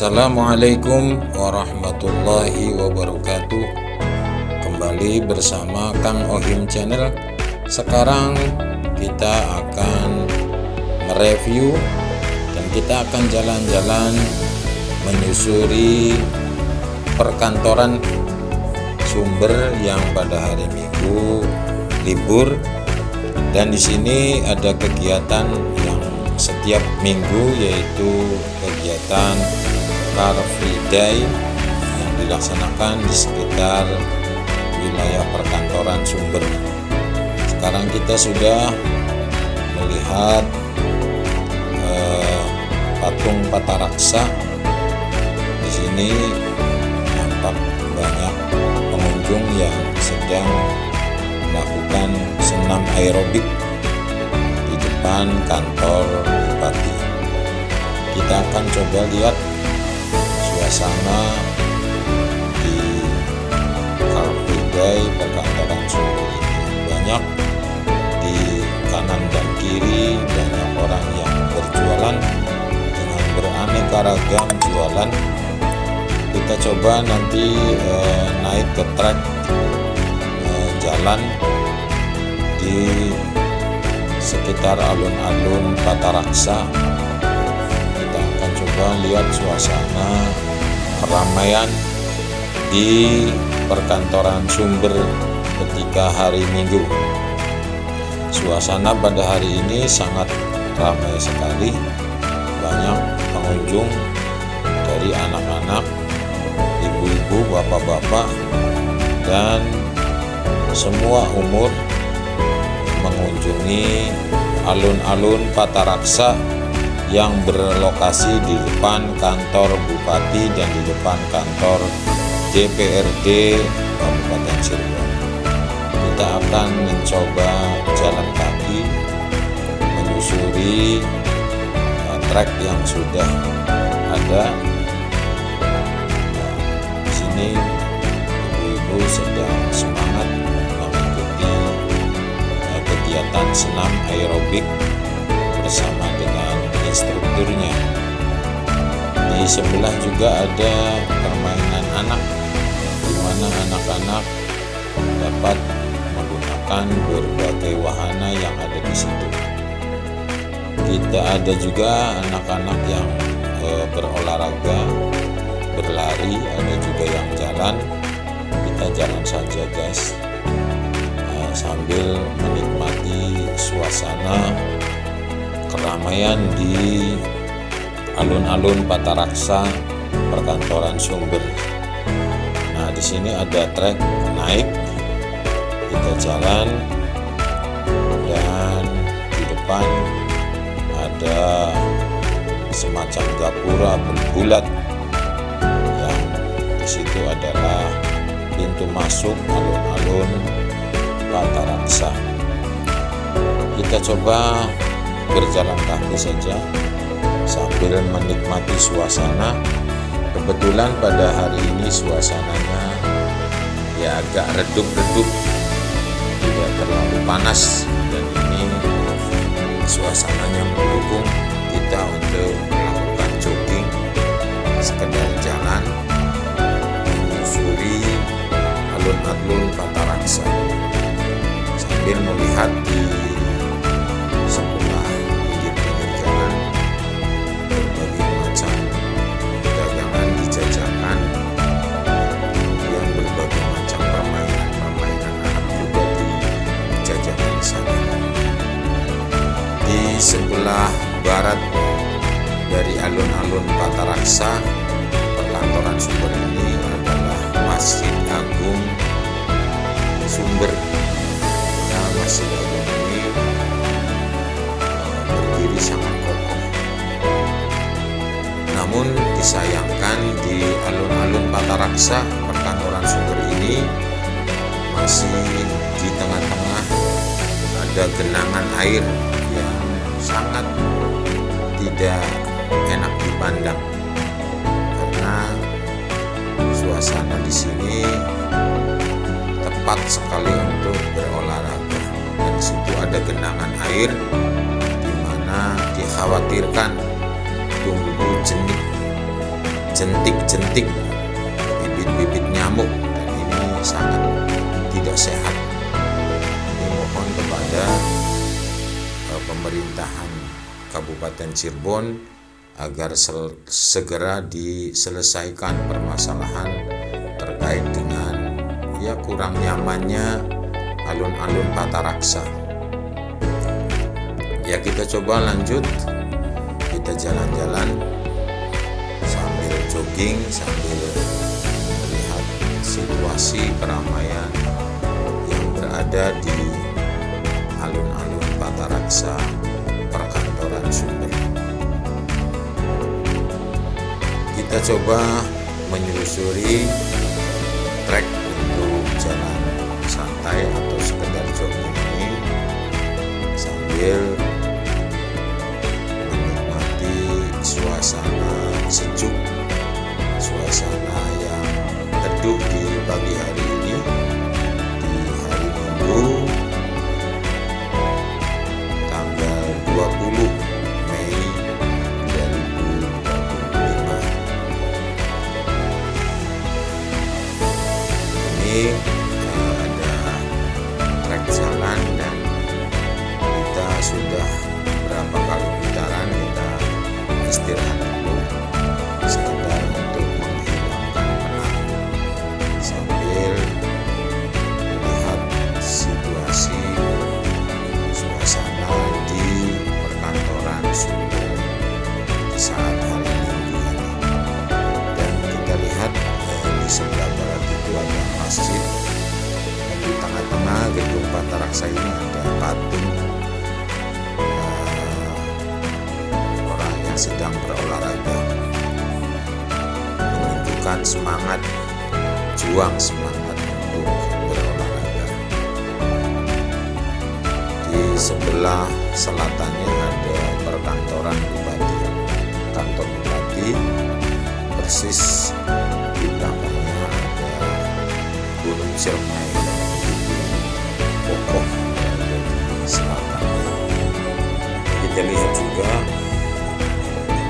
Assalamualaikum warahmatullahi wabarakatuh. Kembali bersama Kang Ohim Channel. Sekarang kita akan mereview dan kita akan jalan-jalan menyusuri perkantoran Sumber yang pada hari Minggu libur, dan di sini ada kegiatan yang setiap minggu, yaitu kegiatan Car Free Day yang dilaksanakan di sekitar wilayah perkantoran Sumber. Sekarang kita sudah melihat patung Pataraksa. Di sini nampak banyak pengunjung yang sedang melakukan senam aerobik di depan kantor bupati. Kita akan coba lihat suasana di Car Free Day perkantoran Sumber ini. Banyak di kanan dan kiri, banyak orang yang berjualan dengan beraneka ragam jualan. Kita coba nanti naik ke trek jalan di sekitar alun-alun Pataraksa. Kita akan coba lihat suasana keramaian di perkantoran Sumber ketika hari Minggu. Suasana pada hari ini sangat ramai sekali. Banyak pengunjung dari anak-anak, ibu-ibu, bapak-bapak, dan semua umur mengunjungi alun-alun Pataraksa yang berlokasi di depan kantor bupati dan di depan kantor DPRD Kabupaten Cirebon. Kita akan mencoba jalan kaki menyusuri trek yang sudah ada. Di sini ibu-ibu sedang semangat mengikuti kegiatan senam aerobik bersama dengan instrukturnya. Di sebelah juga ada permainan anak, di mana anak-anak dapat menggunakan berbagai wahana yang ada di situ. Kita ada juga anak-anak yang berolahraga, berlari, ada juga yang jalan. Kita jalan saja, guys, sambil menikmati suasana keramaian di alun-alun Pataraksa perkantoran Sumber. Nah, di sini ada trek naik, kita jalan, dan di depan ada semacam gapura berbulat yang di situ adalah pintu masuk alun-alun Pataraksa. Kita coba berjalan kaki saja sambil menikmati suasana. Kebetulan pada hari ini suasananya ya agak redup-redup, tidak terlalu panas, dan ini suasananya mendukung kita untuk melakukan jogging, sekedar jalan menyusuri alun-alun Pataraksa sambil melihat di sebelah pinggir-pinggir jalan berbagai macam dagangan dijajakan, kemudian berbagai macam permainan anak juga dijajakan di sana. Di sebelah barat dari alun-alun Pataraksa perkantoran Sumber ini adalah Masjid Agung Sumber. Nah, Masjid Agung ini berdiri sangat kokoh. Namun disayangkan di alun-alun Pataraksa perkantoran Sumber ini masih di tengah-tengah ada genangan air yang sangat tidak enak dipandang, karena suasana di sini tepat sekali untuk berolahraga. Dan di situ ada genangan air di mana dikhawatirkan tumbuh jentik-jentik, bibit-bibit nyamuk, dan ini sangat tidak sehat. Ini mohon kepada pemerintahan Kabupaten Cirebon agar segera diselesaikan permasalahan terkait dengan kurang nyamannya alun-alun Pataraksa. Kita coba lanjut, kita jalan-jalan sambil jogging, sambil melihat situasi keramaian yang berada di alun-alun Pataraksa, perkantoran Sumber. Kita coba menyusuri trek untuk jalan santai atau sekedar jogging ini sambil menikmati suasana sejuk, suasana yang teduh di pagi hari ini, di hari Minggu tanggal 20 Mei 2025. Ini ada trek jalan dan kita sudah berapa kali putaran, kita istirahat dulu sekedar untuk menghilangkan penat sambil melihat situasi suasana di perkantoran Sumber di saat hari Minggu ini. Dan kita lihat di sebelah barat itu ada masjid, dan di tengah-tengah gedung Pataraksa ini ada patung orang yang sedang berolahraga, menunjukkan semangat untuk berolahraga. Di sebelah selatannya ada perkantoran Bupati, kantor Bupati, persis di belakangnya ada Gunung Ciremai dan kokoh di selatan. Kita lihat juga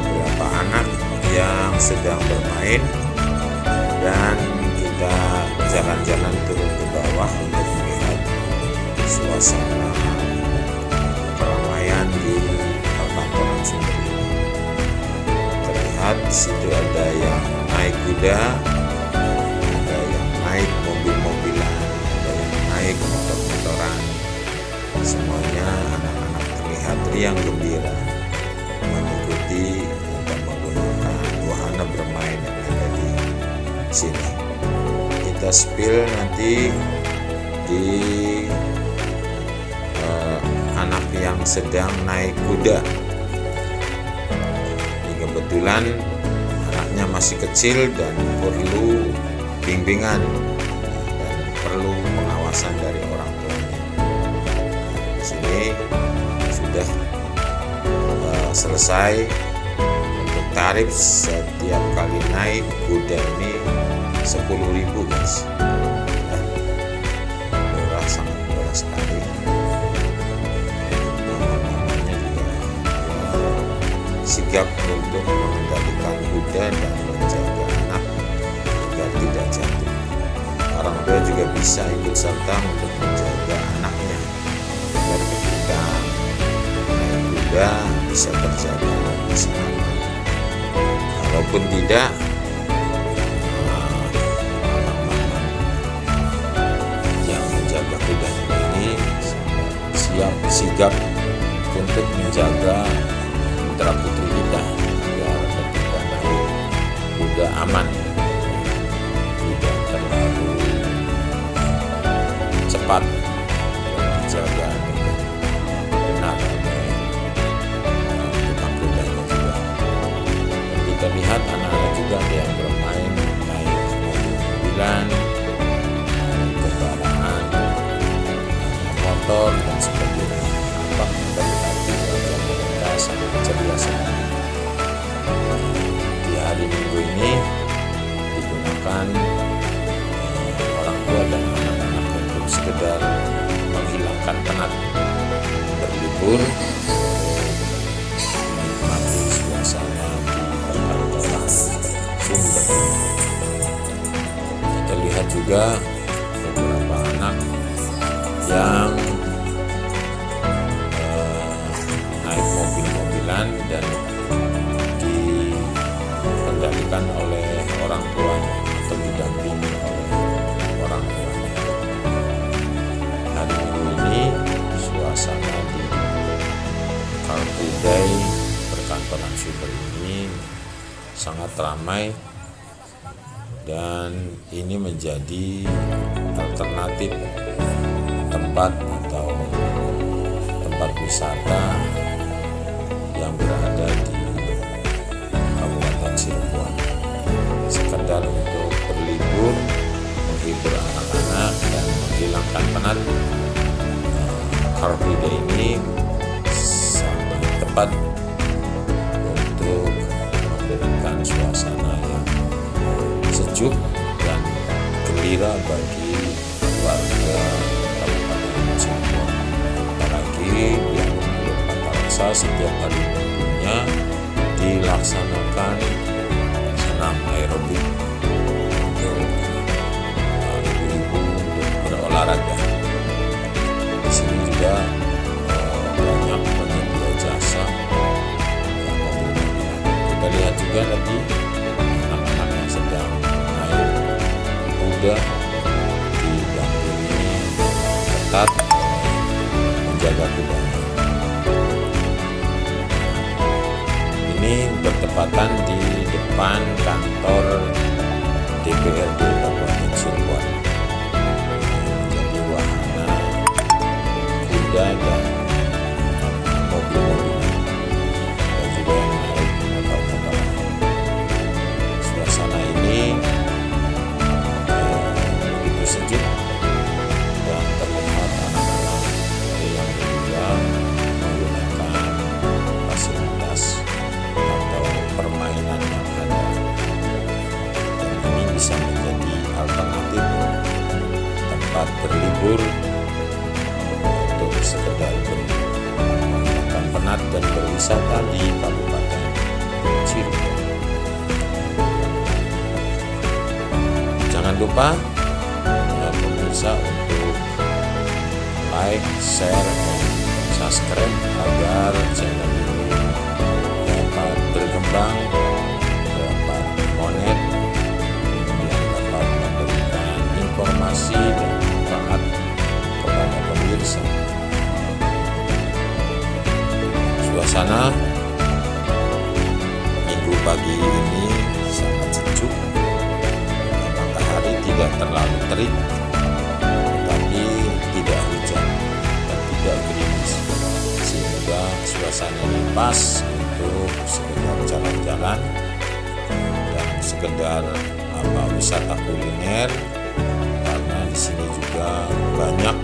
beberapa anak yang sedang bermain, dan kita jalan-jalan turun ke bawah untuk melihat suasana keramaian di perkantoran Sumber ini. Terlihat di situ ada yang naik kuda, ada yang naik mobil-mobilan, ada yang naik motor-motoran. Semuanya anak-anak terlihat riang gembira mengikuti untuk menggunakan wahana bermain yang ada di sini. Kita spill nanti di anak yang sedang naik kuda. Ini kebetulan anaknya masih kecil dan perlu bimbingan dan perlu pengawasan dari orang tuanya. Di sini sudah selesai. Untuk tarif setiap kali naik kuda ini 10.000 guys. Murah, sangat murah sekali. Namanya juga sigap untuk mengendalikan kuda dan menjaga anak agar tidak jatuh. Orang tua juga bisa ikut serta untuk menjaga anaknya agar ketika naik kuda bisa terjaga, bisa aman. Kalaupun tidak, yang menjaga kuda ini siap sigap untuk menjaga putra putri kita agar ketika naik kuda aman, tidak terlalu cepat, dan dijaga dengan benar oleh tukang kudanya juga. Dan kita lihat anak-anak juga ada yang bermain naik mobil-mobilan, naik kendaraan, motor dan sebagainya. Nampak terlihat wajah mereka sangat ceria sekali. Di hari Minggu ini digunakan orang tua dan anak-anak untuk sekedar menghilangkan penat, berlibur, menikmati suasana di perkantoran Sumber. juga beberapa anak yang naik mobil-mobilan dan dikendalikan oleh orang tuanya atau didampingi oleh orang tuanya. Hari Minggu ini suasana di Car Free Day perkantoran Super ini sangat ramai, dan ini menjadi alternatif tempat atau tempat wisata yang berada di Kabupaten Cirebon, sekedar untuk berlibur, menghibur anak-anak dan menghilangkan penat. Car Free Day ini sangat tepat untuk memberikan suasana yang sejuk dan gembira bagi warga Kabupaten Cirebon. Apalagi yang Pataraksa setiap hari Minggunya dilaksanakan senam aerobik untuk ibu-ibu untuk berolahraga. Di sini juga banyak penyedia jasa yang mobil-mobilan. Kita lihat juga tadi anak-anak yang sedang naik kuda didampingi ketat menjaga kudanya. Ini bertepatan di depan kantor DPRD Kabupaten Cirebon. Jadi wahana kuda dan mobil-mobilan dan juga yang naik motor-motoran. Suasana ini begitu sejuk dan terlihat anak-anak yang juga menggunakan fasilitas atau permainan yang ada, dan ini bisa menjadi alternatif tempat berlibur untuk sekedar menghilangkan penat dan berwisata di Kabupaten Cirebon. Jangan lupa pemirsa untuk like, share, dan subscribe agar channel ini dapat berkembang, dapat monet, yang dapat memberikan informasi dan manfaat kepada pemirsa. Suasana Minggu pagi ini sangat sejuk, matahari tidak terlalu terik, tetapi tidak hujan dan tidak gerimis, sehingga suasana ini pas untuk sekedar jalan-jalan dan sekedar wisata kuliner, karena di sini juga banyak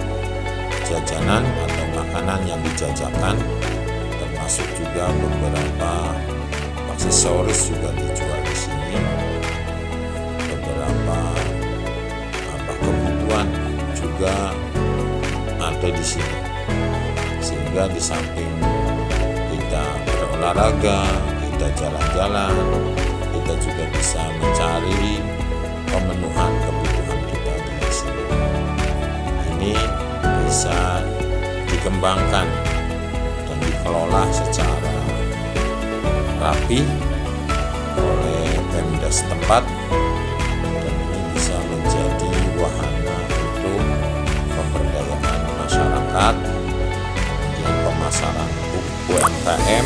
jajanan atau makanan yang dijajakan, termasuk juga beberapa aksesoris juga dijual di sini. Beberapa kebutuhan juga ada di sini, sehingga di samping kita berolahraga, kita jalan-jalan, kita juga bisa mencari pemenuhan kebutuhan kita di sini. Ini bisa dikembangkan dan dikelola secara rapi oleh Pemda setempat, dan ini bisa menjadi wahana untuk pemberdayaan masyarakat, kemudian pemasaran UMKM,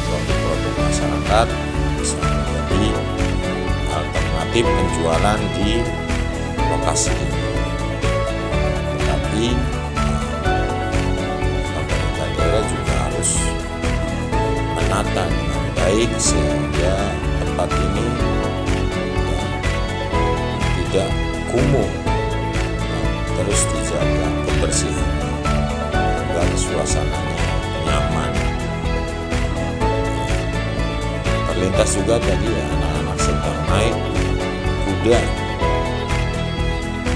produk-produk masyarakat, bisa menjadi alternatif penjualan di lokasi ini. Tetapi pemerintah daerah juga harus menata dengan baik sehingga tempat ini tidak kumuh, terus dijaga kebersihannya agar suasananya nyaman. Terlintas juga tadi anak-anak sedang naik kuda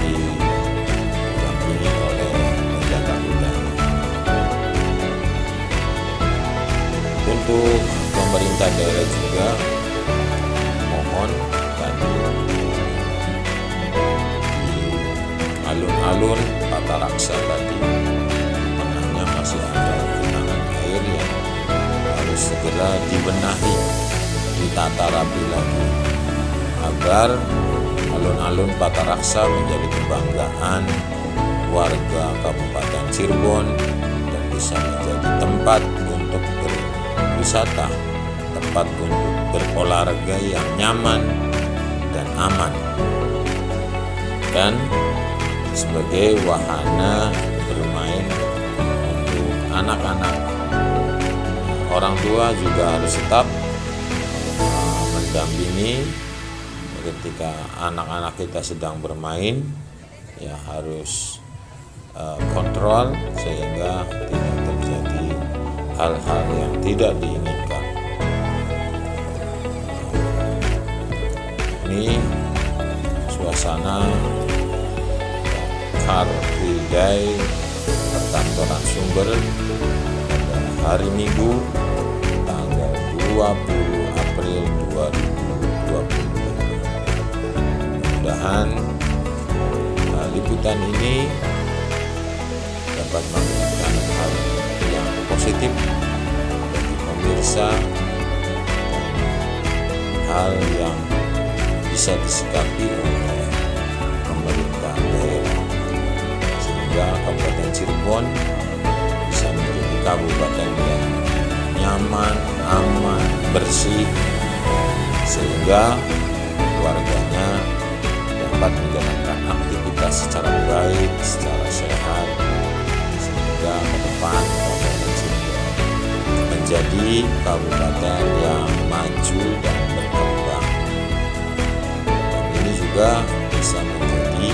didampingi oleh penjaga kuda. Untuk pemerintah daerah juga mohon tadi alun-alun Pataraksa tadi, di tengahnya masih ada genangan air yang harus segera dibenahi, ditata rapi lagi, agar alun-alun Pataraksa menjadi kebanggaan warga Kabupaten Cirebon dan bisa menjadi tempat untuk berwisata, tempat untuk berolahraga yang nyaman dan aman, dan sebagai wahana bermain untuk anak-anak. Orang tua juga harus tetap mendampingi ketika anak-anak kita sedang bermain, ya harus kontrol sehingga tidak terjadi hal-hal yang tidak diinginkan. Ini suasana Car Free Day Perkantoran Sumber pada hari Minggu tanggal 20 April 2020. Mudah-mudahan liputan ini dapat memberikan hal yang positif bagi pemirsa, hal yang bisa disikapi oleh pemerintah daerah, sehingga Kabupaten Cirebon bisa menjadi kabupaten yang nyaman, aman, bersih, sehingga warganya dapat menjalankan aktivitas secara baik, secara sehat, sehingga ke depan Kabupaten Cirebon menjadi kabupaten yang maju dan berkembang. Dan ini juga bisa menjadi,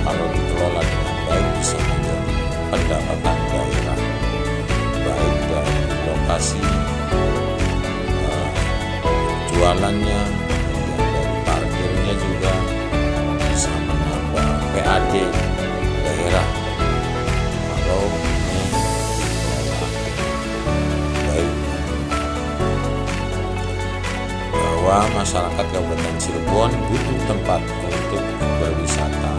kalau dikelola dengan baik, bisa menjadi pendapatan daerah, baik dari lokasi jualannya, dari parkirnya juga bisa menambah PAD daerah kalau ini dikelola baik. Bahwa masyarakat Kabupaten Cirebon butuh tempat untuk berwisata,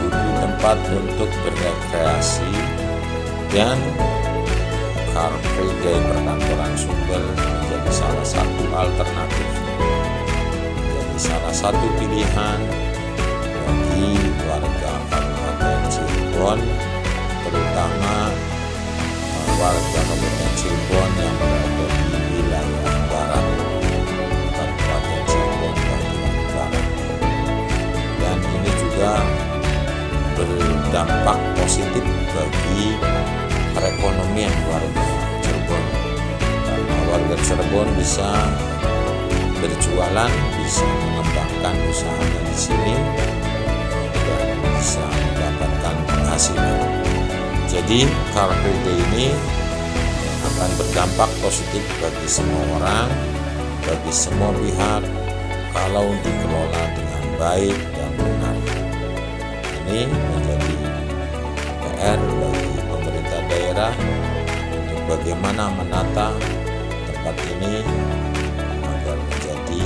butuh tempat untuk berrekreasi, dan Car Free Day Perkantoran Sumber menjadi salah satu alternatif, menjadi salah satu pilihan bagi warga Kabupaten Cirebon, terutama warga Kabupaten Cirebon yang berada di wilayah barat Kabupaten Cirebon bagian barat. Dan ini juga berdampak positif bagi perekonomian warga Cirebon, karena warga Cirebon bisa berjualan, bisa mengembangkan usahanya di sini, dan bisa mendapatkan penghasilan. Jadi Car Free Day ini akan berdampak positif bagi semua orang, bagi semua pihak, kalau dikelola dengan baik dan benar. Ini menjadi PR bagi pemerintah daerah untuk bagaimana menata tempat ini agar menjadi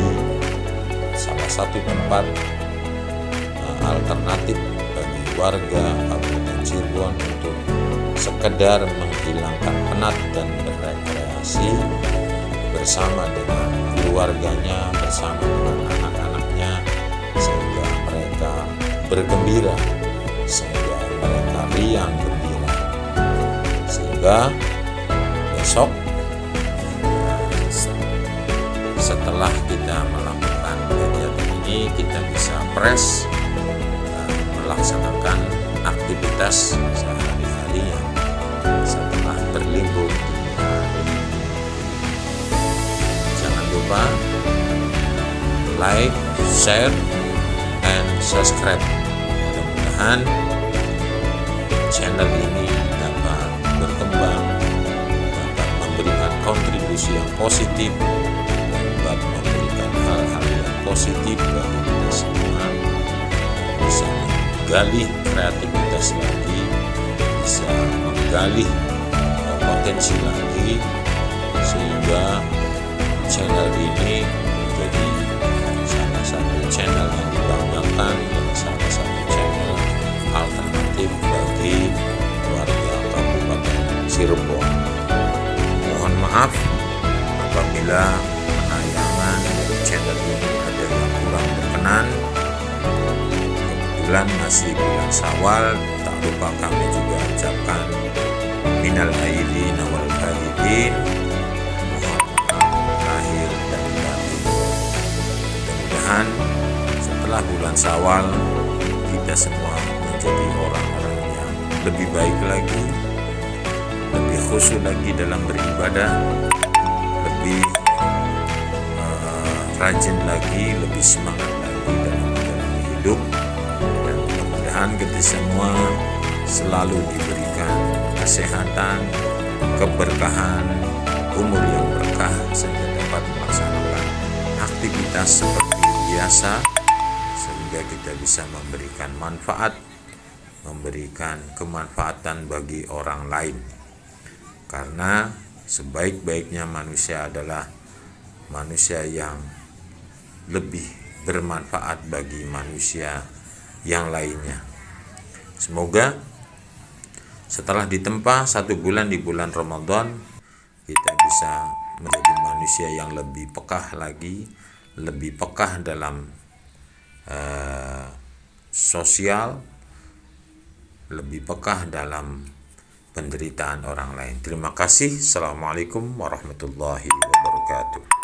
salah satu tempat alternatif bagi warga Kabupaten Cirebon untuk sekedar menghilangkan penat dan berrekreasi bersama dengan keluarganya, bersama dengan anak-anaknya, sehingga mereka bergembira, sehingga mereka riang gembira, sehingga besok setelah kita melakukan kegiatan ini kita bisa fresh melaksanakan aktivitas sehari-hari yang setelah berlibur di hari ini. Jangan lupa like, share, and subscribe. Mudah-mudahan channel ini dapat berkembang, dapat memberikan kontribusi yang positif, dapat memberikan hal-hal yang positif bagi kita semua, bisa menggali kreativitas lagi, bisa menggali potensi lagi, sehingga channel ini menjadi salah satu channel yang dibanggakan dan salah satu channel apabila penayangan dari channel ini ada yang kurang berkenan, kebetulan masih bulan Syawal, tak lupa kami juga ucapkan minal aidin wal faizin, mohon maaf lahir dan batin. Mudah-mudahan setelah bulan Syawal kita semua menjadi orang-orang yang lebih baik lagi, lebih khusyuk lagi dalam beribadah, lebih rajin lagi, lebih semangat lagi dalam menjalani hidup, dan mudah-mudahan kita semua selalu diberikan kesehatan, keberkahan, umur yang berkah sehingga dapat melaksanakan aktivitas seperti biasa, sehingga kita bisa memberikan manfaat, memberikan kemanfaatan bagi orang lain. Karena sebaik-baiknya manusia adalah manusia yang lebih bermanfaat bagi manusia yang lainnya. Semoga setelah ditempa 1 bulan di bulan Ramadan, kita bisa menjadi manusia yang lebih pekah lagi, lebih pekah dalam sosial, lebih pekah dalam penderitaan orang lain. Terima kasih. Assalamualaikum warahmatullahi wabarakatuh.